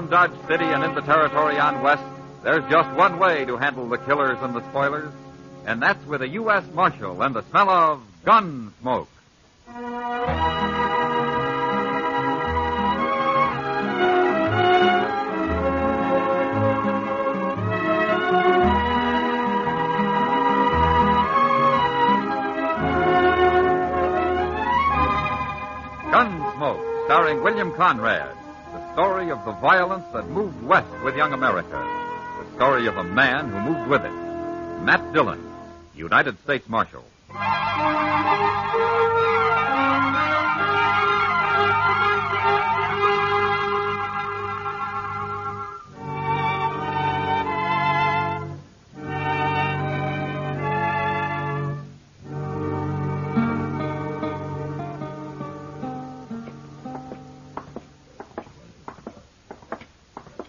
From Dodge City and into territory on west, there's just one way to handle the killers and the spoilers, and that's with a U.S. Marshal and the smell of gun smoke. Gunsmoke, starring William Conrad. The story of the violence that moved west with young America. The story of a man who moved with it. Matt Dillon, United States Marshal.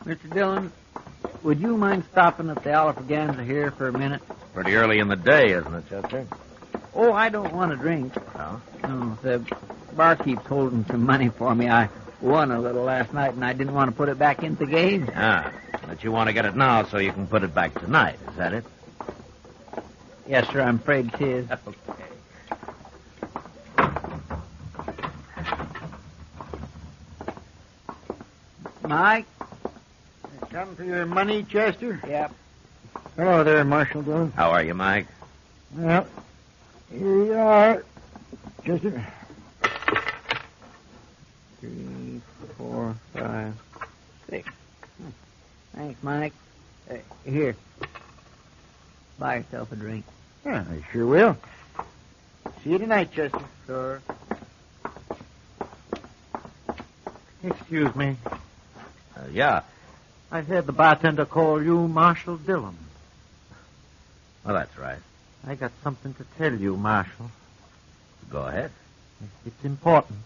Mr. Dillon, would you mind stopping at the Alfraganza here for a minute? Pretty early in the day, isn't it, Chester? Oh, I don't want a drink. No? No, the barkeep's holding some money for me. I won a little last night, and I didn't want to put it back into the gauge. Ah, but you want to get it now so you can put it back tonight. Is that it? Yes, sir, I'm afraid it is. Okay. Mike? Come for your money, Chester? Yep. Hello there, Marshal Dillon. How are you, Mike? Well, here you are, Chester. 3, 4, 5, 6. Thanks, Mike. Here. Buy yourself a drink. Yeah, I sure will. See you tonight, Chester. Sure. Excuse me. Yeah. I heard the bartender call you Marshal Dillon. Well, that's right. I got something to tell you, Marshal. Go ahead. It's important.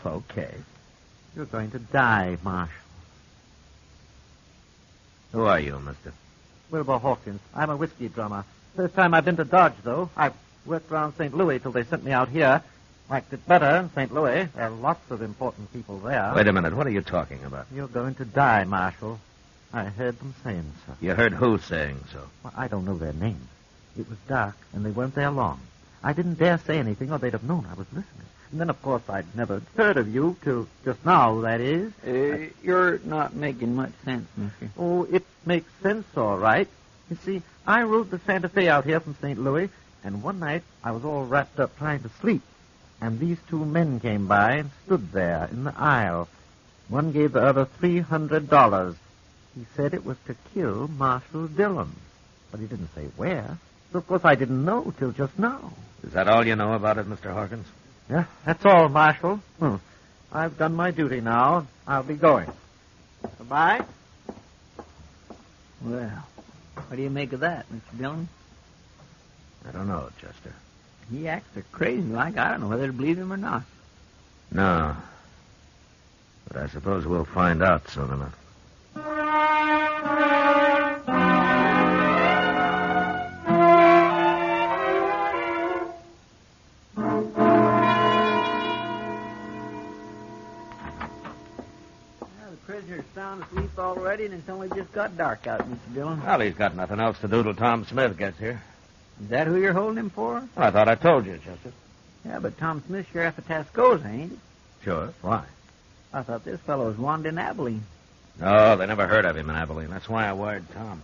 Okay. You're going to die, Marshal. Who are you, mister? Wilbur Hawkins. I'm a whiskey drummer. First time I've been to Dodge, though. I've worked around St. Louis till they sent me out here. Liked it better in St. Louis. There are lots of important people there. Wait a minute. What are you talking about? You're going to die, Marshal. I heard them saying so. You heard who saying so? Well, I don't know their names. It was dark, and they weren't there long. I didn't dare say anything, or they'd have known I was listening. And then, of course, I'd never heard of you till just now, that is. You're not making much sense, mister. Oh, it makes sense, all right. You see, I rode the Santa Fe out here from St. Louis, and one night I was all wrapped up trying to sleep. And these two men came by and stood there in the aisle. One gave the other $300. He said it was to kill Marshal Dillon. But he didn't say where. So, of course, I didn't know till just now. Is that all you know about it, Mr. Hawkins? Yeah, that's all, Marshal. I've done my duty now. I'll be going. Goodbye. Well, what do you make of that, Mr. Dillon? I don't know, Chester. He acts so crazy like I don't know whether to believe him or not. No. But I suppose we'll find out soon enough. The prisoner's sound asleep already, and it's only just got dark out, Mr. Dillon. Well, he's got nothing else to do till Tom Smith gets here. Is that who you're holding him for? Well, I thought I told you, Chester. Yeah, but Tom Smith, sheriff of Tascosa, ain't he? Sure. Why? I thought this fellow was wanted in Abilene. No, they never heard of him in Abilene. That's why I wired Tom.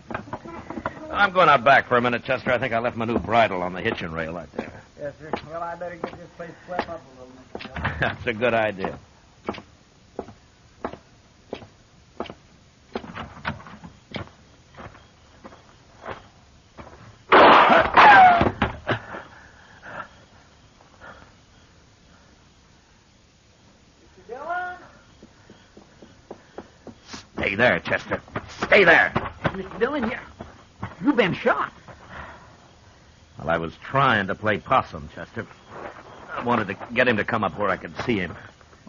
I'm going out back for a minute, Chester. I think I left my new bridle on the hitching rail out there. Yes, sir. Well, I better get this place swept up a little, Mr. Dillon. That's a good idea. Stay there, Chester. Stay there. Mr. Dillon, you've been shot. Well, I was trying to play possum, Chester. I wanted to get him to come up where I could see him.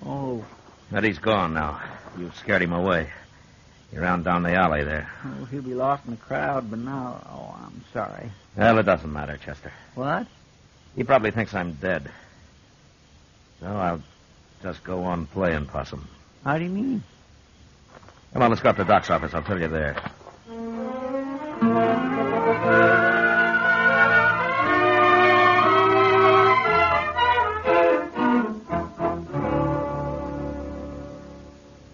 Oh. But he's gone now. You've scared him away. You're on down the alley there. Oh, he'll be lost in the crowd, but now... Oh, I'm sorry. Well, it doesn't matter, Chester. What? He probably thinks I'm dead. So I'll just go on playing possum. How do you mean? Come on, let's go up to Doc's office. I'll tell you there.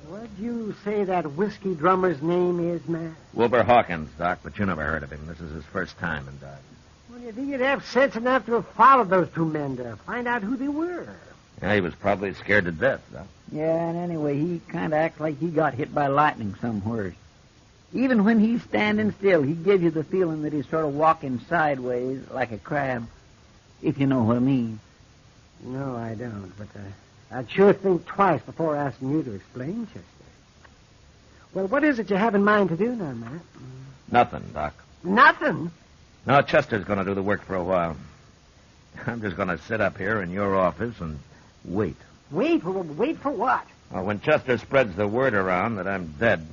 What'd you say that whiskey drummer's name is, Matt? Wilbur Hawkins, Doc, but you never heard of him. This is his first time in Dodge. Well, you think you'd have sense enough to have followed those two men to find out who they were? Yeah, he was probably scared to death, Doc. Yeah, and anyway, he kind of acts like he got hit by lightning somewhere. Even when he's standing still, he gives you the feeling that he's sort of walking sideways like a crab, if you know what I mean. No, I don't, but I'd sure think twice before asking you to explain, Chester. Well, what is it you have in mind to do now, Matt? Nothing, Doc. Nothing? No, Chester's going to do the work for a while. I'm just going to sit up here in your office and wait. Wait? Well, wait for what? Well, when Chester spreads the word around that I'm dead,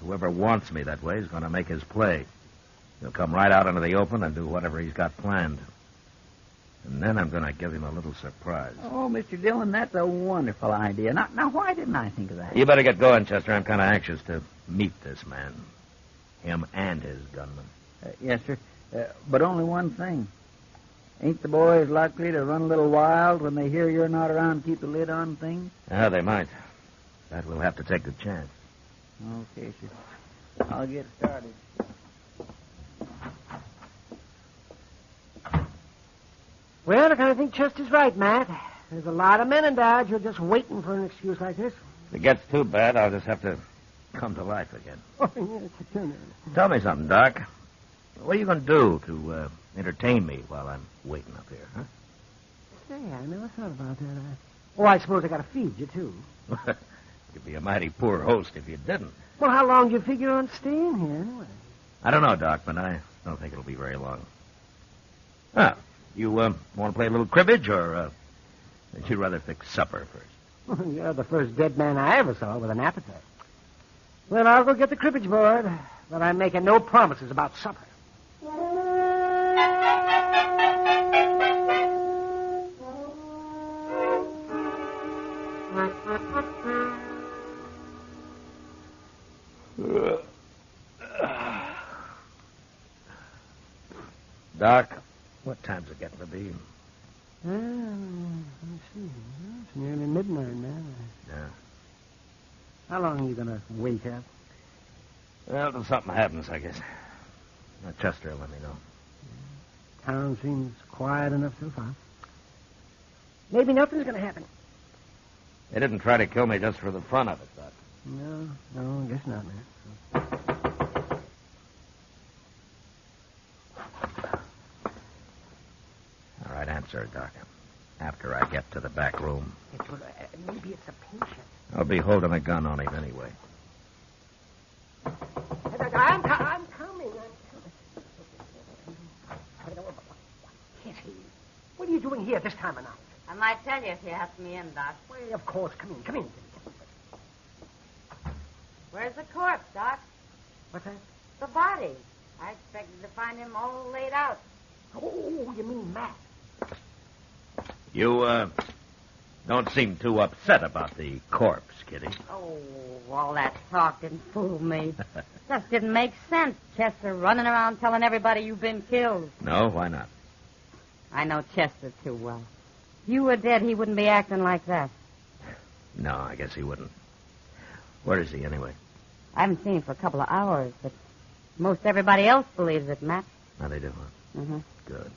whoever wants me that way is going to make his play. He'll come right out into the open and do whatever he's got planned. And then I'm going to give him a little surprise. Oh, Mr. Dillon, that's a wonderful idea. Now, why didn't I think of that? You better get going, Chester. I'm kind of anxious to meet this man. Him and his gunman. Yes, sir. But only one thing. Ain't the boys likely to run a little wild when they hear you're not around to keep the lid on things? Yeah, they might. But we'll have to take the chance. Okay, sir. I'll get started. Well, I kind of think Chester's right, Matt. There's a lot of men in Dodge who are just waiting for an excuse like this. If it gets too bad, I'll just have to come to life again. Oh, yes. Tell me something, Doc. What are you going to do to entertain me while I'm waiting up here, huh? Say, I never thought about that. Oh, I suppose I got to feed you, too. You'd be a mighty poor host if you didn't. Well, how long do you figure on staying here, anyway? I don't know, Doc, but I don't think it'll be very long. Ah, you want to play a little cribbage, or would you rather fix supper first? You're the first dead man I ever saw with an appetite. Well, I'll go get the cribbage board, but I'm making no promises about supper. Doc, what time's it getting to be? Let's see. It's nearly midnight now. Yeah. How long are you going to wait up? Well, till something happens, I guess. Now, Chester will let me know. Town seems quiet enough so far. Maybe nothing's going to happen. They didn't try to kill me just for the fun of it, Doc. No, I guess not, man. All right, answer it, Doc. After I get to the back room. Maybe it's a patient. I'll be holding a gun on him anyway. I'm coming. Kitty, what are you doing here this time of night? I might tell you if you ask me in, Doc. Well, of course. Come in. Where's the corpse, Doc? What's that? The body. I expected to find him all laid out. Oh, you mean Matt? You, don't seem too upset about the corpse, Kitty. Oh, all that talk didn't fool me. Just didn't make sense, Chester running around telling everybody you've been killed. No, why not? I know Chester too well. If you were dead, he wouldn't be acting like that. No, I guess he wouldn't. Where is he, anyway? I haven't seen him for a couple of hours, but most everybody else believes it, Matt. Now they do, huh? Mm-hmm. Good.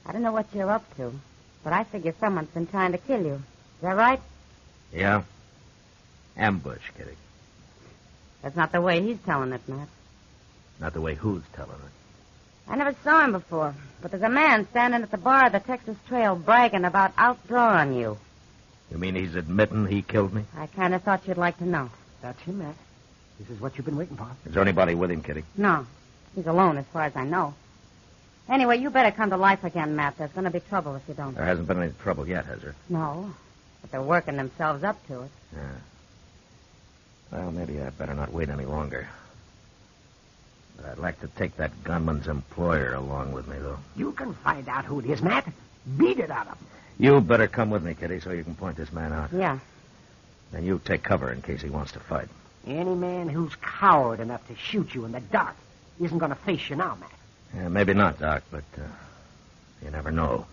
I don't know what you're up to, but I figure someone's been trying to kill you. Is that right? Yeah? Ambush, Kitty. That's not the way he's telling it, Matt. Not the way who's telling it. I never saw him before, but there's a man standing at the bar of the Texas Trail bragging about outdrawing you. You mean he's admitting he killed me? I kind of thought you'd like to know. That's him, Matt. This is what you've been waiting for. Is there anybody with him, Kitty? No, he's alone as far as I know. Anyway, you better come to life again, Matt. There's going to be trouble if you don't. There hasn't been any trouble yet, has there? No, but they're working themselves up to it. Yeah. Well, maybe I better not wait any longer. But I'd like to take that gunman's employer along with me, though. You can find out who it is, Matt. Beat it out of him. You better come with me, Kitty, so you can point this man out. Yeah. Then you take cover in case he wants to fight. Any man who's coward enough to shoot you in the dark isn't going to face you now, Matt. Yeah, maybe not, Doc, but you never know.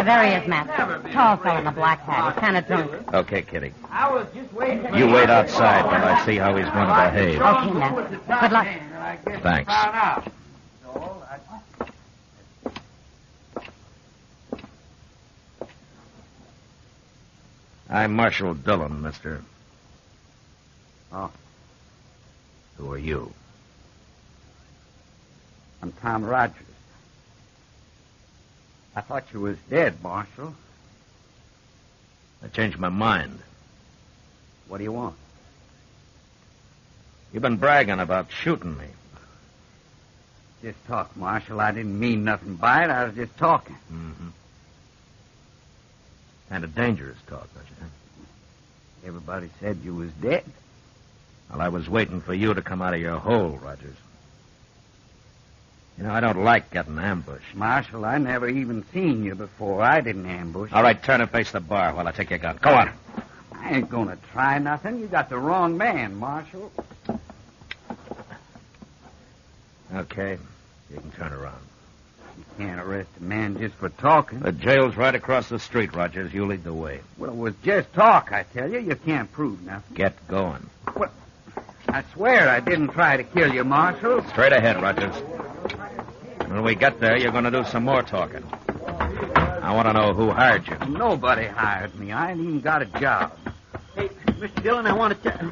There he is, Matt. Tall fellow in a black hat. He's kind of drunk. Okay, Kitty. I was just waiting. You wait outside while I see how he's going to behave. Okay, Matt. Good luck. Thanks. I'm Marshal Dillon, mister. Oh. Who are you? I'm Tom Rogers. I thought you was dead, Marshal. I changed my mind. What do you want? You've been bragging about shooting me. Just talk, Marshal. I didn't mean nothing by it. I was just talking. Mm-hmm. Kind of dangerous talk, don't you think? Everybody said you was dead. Well, I was waiting for you to come out of your hole, Rogers. You know, I don't like getting ambushed. Marshal, I never even seen you before. I didn't ambush. All right, turn and face the bar while I take your gun. Go on. I ain't gonna try nothing. You got the wrong man, Marshal. Okay, you can turn around. You can't arrest a man just for talking. The jail's right across the street, Rogers. You lead the way. Well, it was just talk, I tell you. You can't prove nothing. Get going. Well, I swear I didn't try to kill you, Marshal. Straight ahead, Rogers. When we get there, you're going to do some more talking. I want to know who hired you. Nobody hired me. I ain't even got a job. Hey, Mr. Dillon, I want to tell...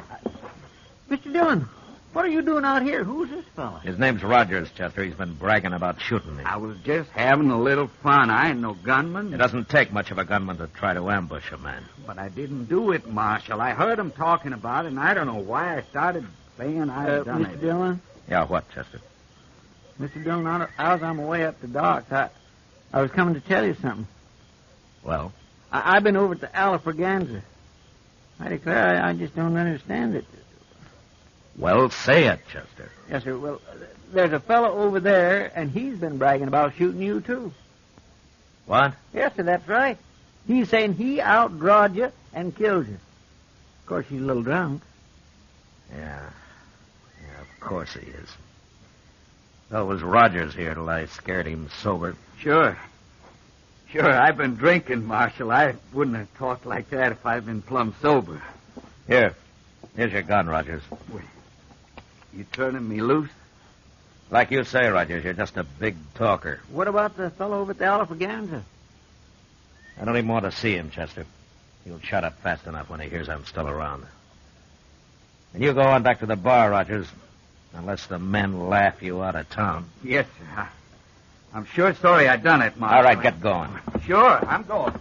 Mr. Dillon, what are you doing out here? Who's this fella? His name's Rogers, Chester. He's been bragging about shooting me. I was just having a little fun. I ain't no gunman. It doesn't take much of a gunman to try to ambush a man. But I didn't do it, Marshal. I heard him talking about it, and I don't know why I started saying I'd done Mr. it. Dillon? Yeah, what, Chester? Mr. Dillon, I was on my way up to Doc's. I was coming to tell you something. Well? I've been over to Alafraganza. I declare, I just don't understand it. Well, say it, Chester. Yes, sir. Well, there's a fellow over there, and he's been bragging about shooting you, too. What? Yes, sir, that's right. He's saying he outdrawed you and killed you. Of course, he's a little drunk. Yeah, of course he is. So it was Rogers here till I scared him sober. Sure, I've been drinking, Marshal. I wouldn't have talked like that if I'd been plumb sober. Here's your gun, Rogers. You turning me loose? Like you say, Rogers, you're just a big talker. What about the fellow over at the Alafraganza? I don't even want to see him, Chester. He'll shut up fast enough when he hears I'm still around. And you go on back to the bar, Rogers, unless the men laugh you out of town. Yes, sir. I'm sure sorry I done it, Marshal. All right, get going. Sure, I'm going.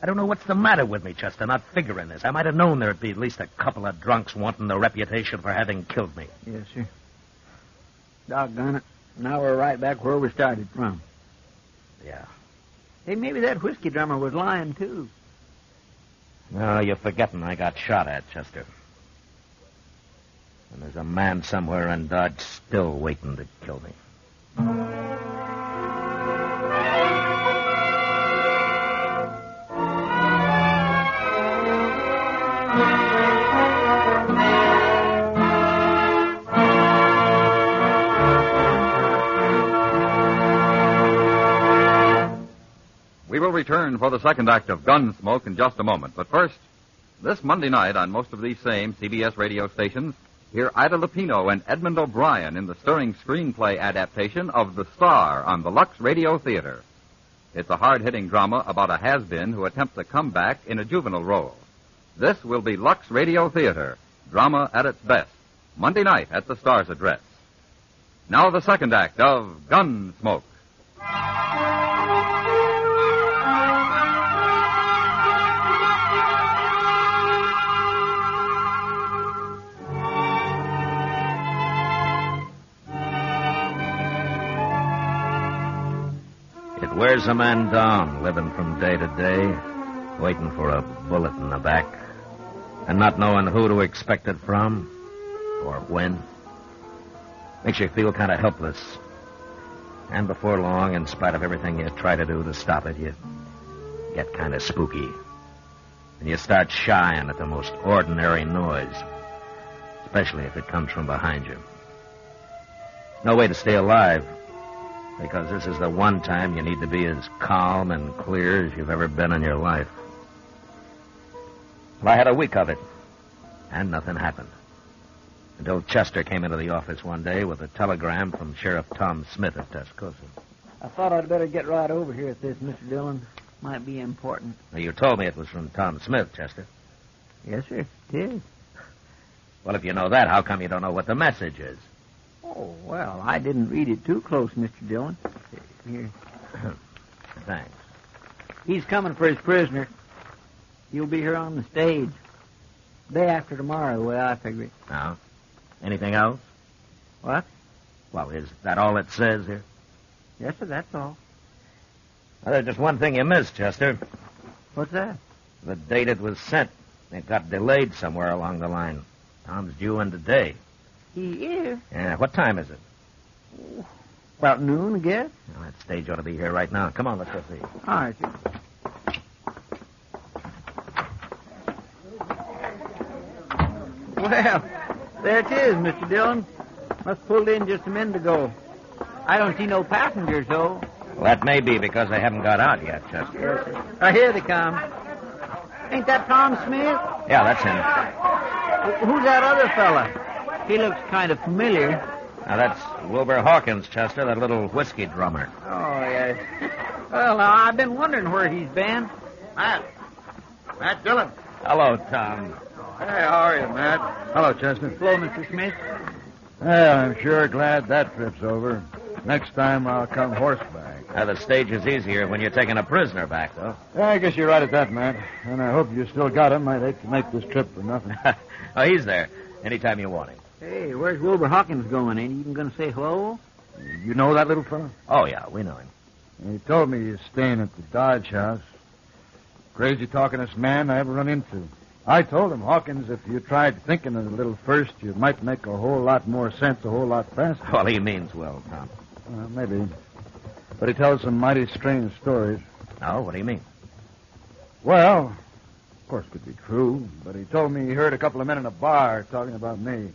I don't know what's the matter with me, Chester, not figuring this. I might have known there'd be at least a couple of drunks wanting the reputation for having killed me. Yes, sir. Doggone it. Now we're right back where we started from. Yeah. Hey, maybe that whiskey drummer was lying, too. No, you're forgetting I got shot at, Chester. And there's a man somewhere in Dodge still waiting to kill me. We will return for the second act of Gunsmoke in just a moment. But first, this Monday night on most of these same CBS radio stations, hear Ida Lupino and Edmund O'Brien in the stirring screenplay adaptation of The Star on the Lux Radio Theater. It's a hard-hitting drama about a has-been who attempts a comeback in a juvenile role. This will be Lux Radio Theater, drama at its best, Monday night at the Star's address. Now the second act of Gunsmoke. It wears a man down, living from day to day, waiting for a bullet in the back, and not knowing who to expect it from or when. Makes you feel kind of helpless. And before long, in spite of everything you try to do to stop it, you get kind of spooky. And you start shying at the most ordinary noise, especially if it comes from behind you. No way to stay alive, because this is the one time you need to be as calm and clear as you've ever been in your life. Well, I had a week of it, and nothing happened. Until Chester came into the office one day with a telegram from Sheriff Tom Smith at Tuscaloosa. I thought I'd better get right over here at this, Mr. Dillon. Might be important. Now, you told me it was from Tom Smith, Chester. Yes, sir. It is. Well, if you know that, how come you don't know what the message is? Oh, well, I didn't read it too close, Mr. Dillon. Here. Thanks. He's coming for his prisoner. He'll be here on the stage. Day after tomorrow, the way I figure it. Now, anything else? What? Well, is that all it says here? Yes, sir, that's all. Well, there's just one thing you missed, Chester. What's that? The date it was sent. It got delayed somewhere along the line. Tom's due in today. He is? Yeah, what time is it? About noon, I guess. Well, that stage ought to be here right now. Come on, let's go see. All right, sir. Well, there it is, Mr. Dillon. Must pulled in just a minute ago. I don't see no passengers, though. Well, that may be because they haven't got out yet, Chester. Here they come. Ain't that Tom Smith? Yeah, that's him. Who's that other fella? He looks kind of familiar. Now, that's Wilbur Hawkins, Chester, that little whiskey drummer. Oh, yes. Well, now, I've been wondering where he's been. Matt Dillon. Hello, Tom. Hey, how are you, Matt? Hello, Chester. Hello, Mr. Smith. Well, I'm sure glad that trip's over. Next time I'll come horseback. Now, the stage is easier when you're taking a prisoner back, though. Yeah, I guess you're right at that, Matt. And I hope you still got him. I'd hate to make this trip for nothing. Oh, he's there. Anytime you want him. Hey, where's Wilbur Hawkins going? Ain't he even going to say hello? You know that little fellow? Oh, yeah, we know him. He told me he's staying at the Dodge House. Crazy talkingest man I ever run into. I told him, Hawkins, if you tried thinking a little first, you might make a whole lot more sense a whole lot faster. Well, he means well, Tom. Maybe. But he tells some mighty strange stories. Oh, what do you mean? Well, of course it could be true, but he told me he heard a couple of men in a bar talking about me.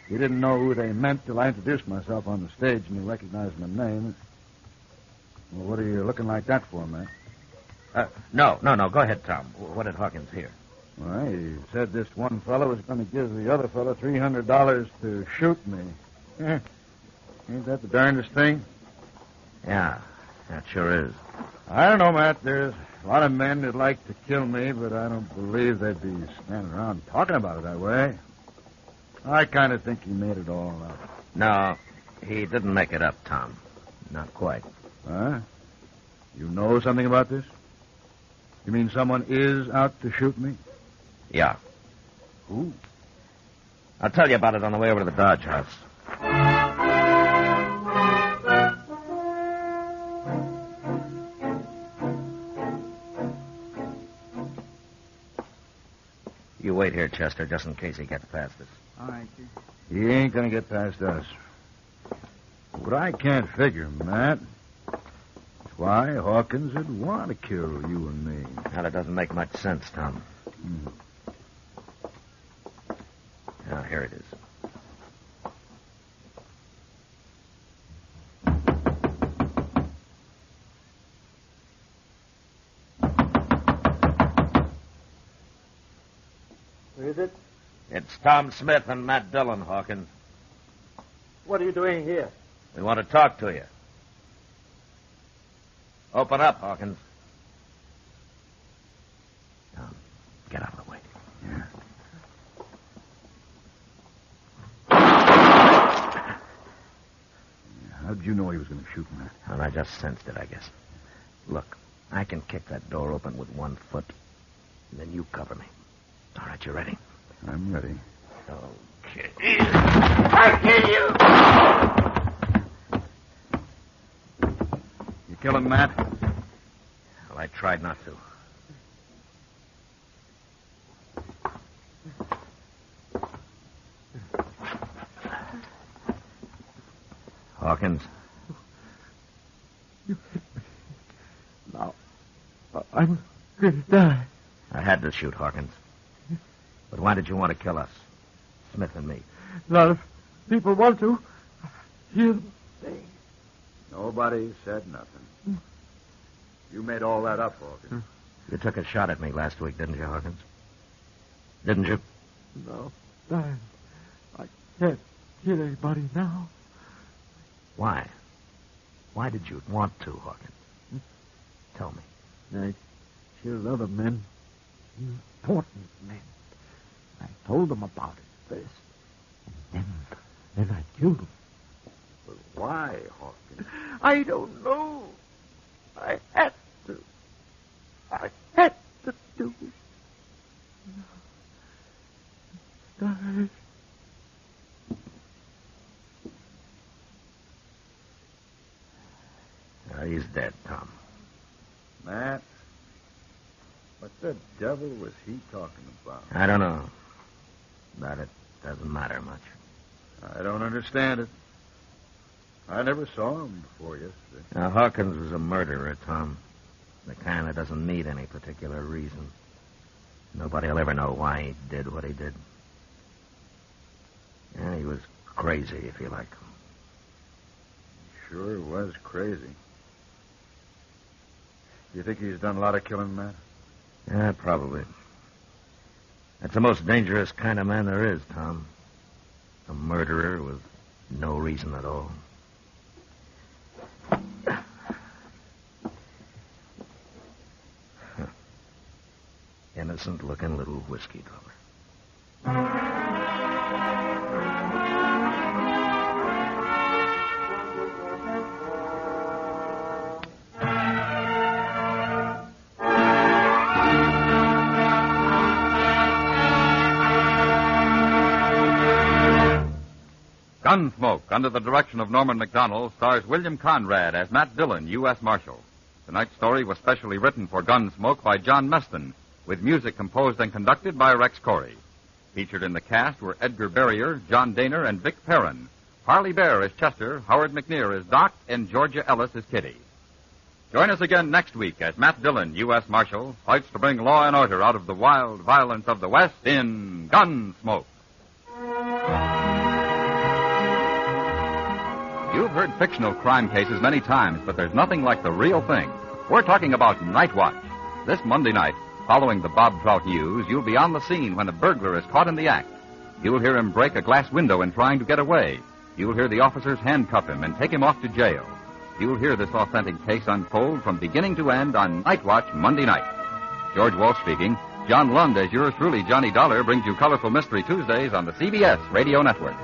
He didn't know who they meant till I introduced myself on the stage and he recognized my name. Well, what are you looking like that for, man? No. Go ahead, Tom. What did Hawkins hear? Well, he said this one fellow was going to give the other fellow $300 to shoot me. Ain't that the darndest thing? Yeah, that sure is. I don't know, Matt. There's a lot of men that'd like to kill me, but I don't believe they'd be standing around talking about it that way. I kind of think he made it all up. No, he didn't make it up, Tom. Not quite. Huh? You know something about this? You mean someone is out to shoot me? Yeah. Who? I'll tell you about it on the way over to the Dodge House. You wait here, Chester, just in case he gets past us. All right, sir. He ain't going to get past us. But I can't figure, Matt. That's why Hawkins would want to kill you and me. Now, that doesn't make much sense, Tom. Now, here it is. Who is it? It's Tom Smith and Matt Dillon, Hawkins. What are you doing here? We want to talk to you. Open up, Hawkins. Now, get out of the way. Yeah. How'd you know he was going to shoot me? Well, I just sensed it, I guess. Look, I can kick that door open with one foot, and then you cover me. All right, you ready? I'm ready. Okay. I'll kill you! You kill him, Matt? Well, I tried not to. Hawkins. Now, I'm going to die. I had to shoot Hawkins. But why did you want to kill us? Smith and me. A lot of people want to. Hear them say. Nobody said nothing. You made all that up, Hawkins. You took a shot at me last week, didn't you, Hawkins? Didn't you? No, I can't kill anybody now. Why? Why did you want to, Hawkins? Tell me. I killed other men. Important men. I told them about it first. And then I killed them. But why, Hawkins? I don't know. I had to. I had to do it. Die. He's dead, Tom. Matt, what the devil was he talking about? I don't know. But it doesn't matter much. I don't understand it. I never saw him before yesterday. Now, Hawkins was a murderer, Tom. The kind that doesn't need any particular reason. Nobody will ever know why he did what he did. Yeah, he was crazy, if you like. Sure was crazy. You think he's done a lot of killing, Matt? Yeah, probably. That's the most dangerous kind of man there is, Tom. A murderer with no reason at all. Innocent-looking little whiskey drummer. Gunsmoke, under the direction of Norman MacDonald, stars William Conrad as Matt Dillon, U.S. Marshal. Tonight's story was specially written for Gunsmoke by John Meston, with music composed and conducted by Rex Corey. Featured in the cast were Edgar Barrier, John Daner, and Vic Perrin. Harley Bear as Chester, Howard McNear as Doc, and Georgia Ellis as Kitty. Join us again next week as Matt Dillon, U.S. Marshal, fights to bring law and order out of the wild violence of the West in Gunsmoke. You've heard fictional crime cases many times, but there's nothing like the real thing. We're talking about Night Watch. This Monday night, following the Bob Trout news, you'll be on the scene when a burglar is caught in the act. You'll hear him break a glass window in trying to get away. You'll hear the officers handcuff him and take him off to jail. You'll hear this authentic case unfold from beginning to end on Night Watch Monday night. George Walsh speaking. John Lund, as yours truly, Johnny Dollar, brings you Colorful Mystery Tuesdays on the CBS Radio Network.